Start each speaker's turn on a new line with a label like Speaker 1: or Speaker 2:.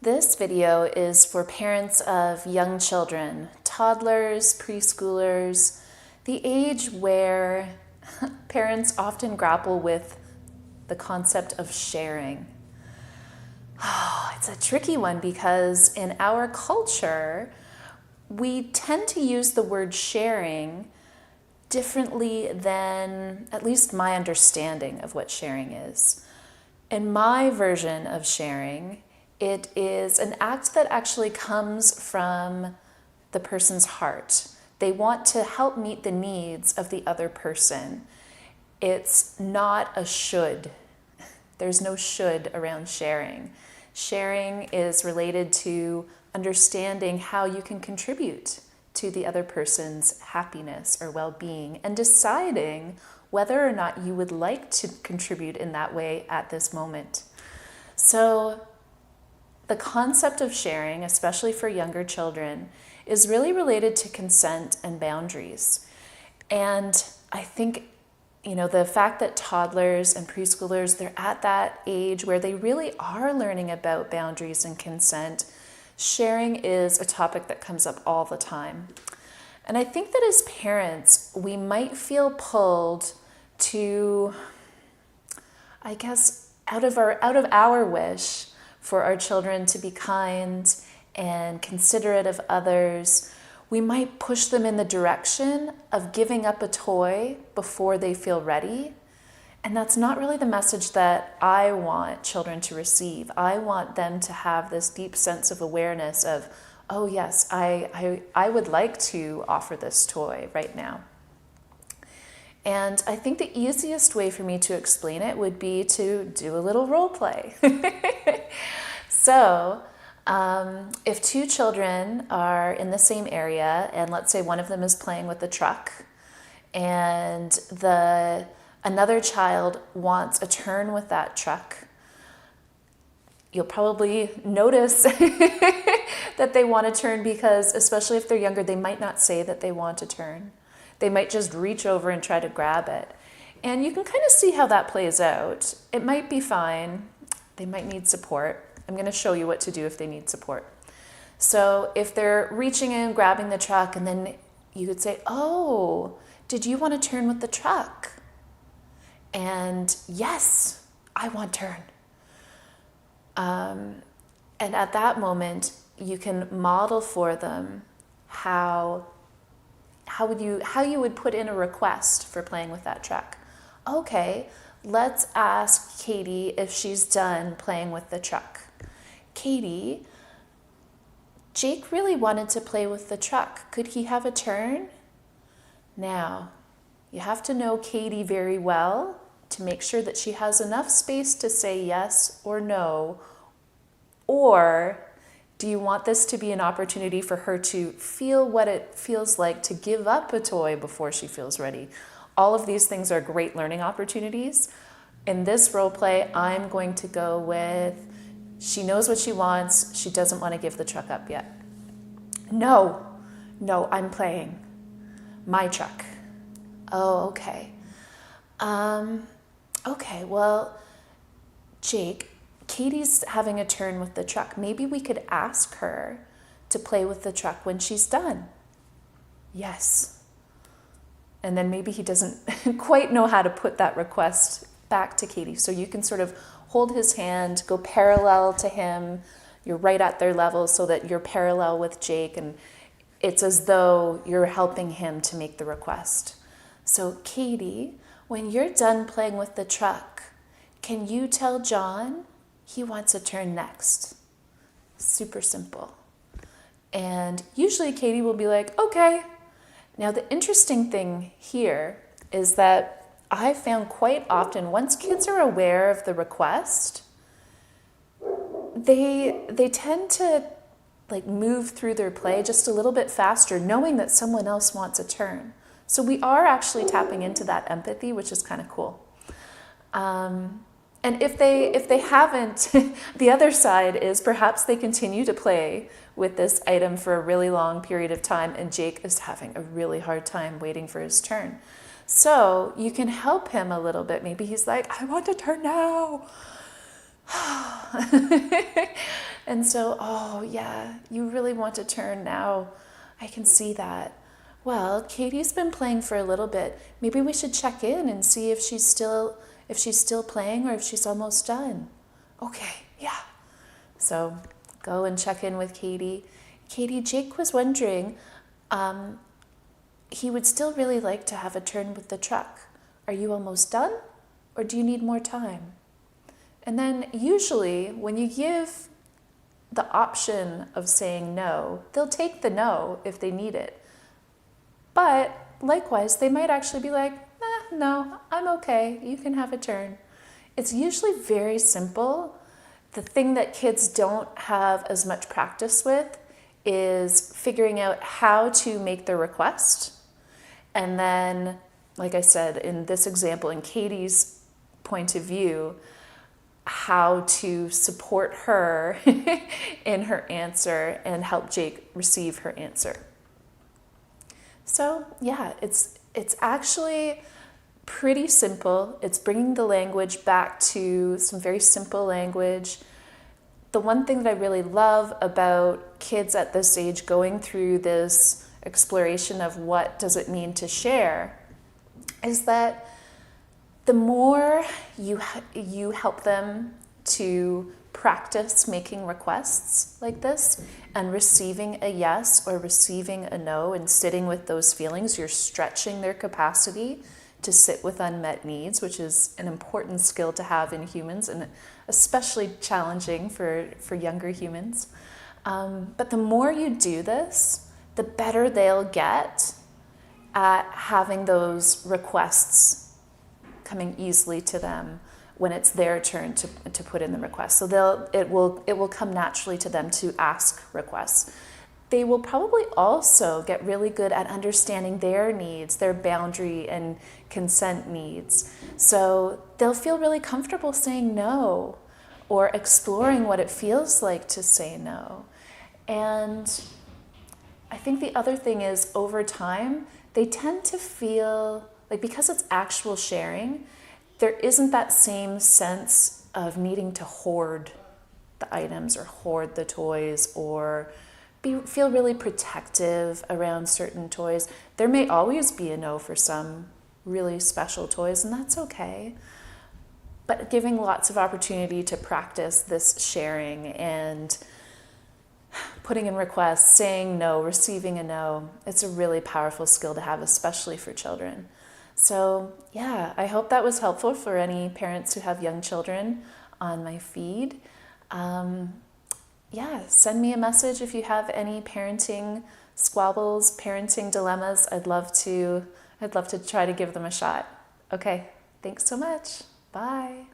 Speaker 1: This video is for parents of young children, toddlers, preschoolers, the age where parents often grapple with the concept of sharing. Oh, it's a tricky one because in our culture, we tend to use the word sharing differently than at least my understanding of what sharing is. In my version of sharing, it is an act that actually comes from the person's heart. They want to help meet the needs of the other person. It's not a should. There's no should around sharing. Sharing is related to understanding how you can contribute to the other person's happiness or well-being and deciding whether or not you would like to contribute in that way at this moment. So the concept of sharing, especially for younger children, is really related to consent and boundaries. And I think, the fact that toddlers and preschoolers, they're at that age where they really are learning about boundaries and consent, sharing is a topic that comes up all the time. And I think that as parents, we might feel pulled to, out of our wish for our children to be kind and considerate of others, we might push them in the direction of giving up a toy before they feel ready. And that's not really the message that I want children to receive. I want them to have this deep sense of awareness of, oh yes, I would like to offer this toy right now. And I think the easiest way for me to explain it would be to do a little role play. So, if two children are in the same area, and let's say one of them is playing with the truck, and another child wants a turn with that truck, you'll probably notice that they want a turn because, especially if they're younger, they might not say that they want a turn. They might just reach over and try to grab it. And you can kind of see how that plays out. It might be fine. They might need support. I'm going to show you what to do if they need support. So if they're reaching in, grabbing the truck, and then you could say, oh, did you want to turn with the truck? And yes, I want turn. And at that moment, you can model for them how you would put in a request for playing with that truck. Okay, let's ask Katie if she's done playing with the truck. Katie, Jake really wanted to play with the truck. Could he have a turn? Now, you have to know Katie very well to make sure that she has enough space to say yes or no. Or do you want this to be an opportunity for her to feel what it feels like to give up a toy before she feels ready? All of these things are great learning opportunities. In this role play, I'm going to go with, she knows what she wants. She doesn't want to give the truck up yet. No, I'm playing. My truck. Oh, okay. Okay, well, Jake, Katie's having a turn with the truck. Maybe we could ask her to play with the truck when she's done. Yes. And then maybe he doesn't quite know how to put that request back to Katie. So you can sort of hold his hand, go parallel to him. You're right at their level so that you're parallel with Jake, and it's as though you're helping him to make the request. So Katie, when you're done playing with the truck, can you tell John he wants a turn next? Super simple. And usually Katie will be like, okay. Now the interesting thing here is that I found quite often, once kids are aware of the request, they tend to move through their play just a little bit faster, knowing that someone else wants a turn. So we are actually tapping into that empathy, which is kind of cool. And if they haven't, the other side is perhaps they continue to play with this item for a really long period of time, and Jake is having a really hard time waiting for his turn. So you can help him a little bit. Maybe he's like, I want to turn now. And so, oh yeah, you really want to turn now. I can see that. Well, Katie's been playing for a little bit. Maybe we should check in and see if she's still playing or if she's almost done. Okay, yeah. So go and check in with Katie. Katie, Jake was wondering, he would still really like to have a turn with the truck. Are you almost done or do you need more time? And then usually when you give the option of saying no, they'll take the no if they need it. But likewise, they might actually be like, no, I'm okay. You can have a turn. It's usually very simple. The thing that kids don't have as much practice with is figuring out how to make the request. And then, like I said, in this example, in Katie's point of view, how to support her in her answer and help Jake receive her answer. So yeah, it's actually pretty simple. It's bringing the language back to some very simple language. The one thing that I really love about kids at this age going through this exploration of what does it mean to share is that the more you help them to practice making requests like this and receiving a yes or receiving a no and sitting with those feelings, you're stretching their capacity to sit with unmet needs, which is an important skill to have in humans and especially challenging for younger humans. But the more you do this, the better they'll get at having those requests coming easily to them when it's their turn to put in the request. So it will come naturally to them to ask requests. They will probably also get really good at understanding their needs, their boundary and consent needs. So they'll feel really comfortable saying no or exploring what it feels like to say no. And I think the other thing is over time, they tend to feel like because it's actual sharing, there isn't that same sense of needing to hoard the items or hoard the toys or feel really protective around certain toys. There may always be a no for some really special toys, and that's okay. But giving lots of opportunity to practice this sharing and putting in requests, saying no, receiving a no, it's a really powerful skill to have, especially for children. So yeah, I hope that was helpful for any parents who have young children on my feed. Yeah, send me a message if you have any parenting squabbles, parenting dilemmas. I'd love to try to give them a shot. Okay, thanks so much. Bye.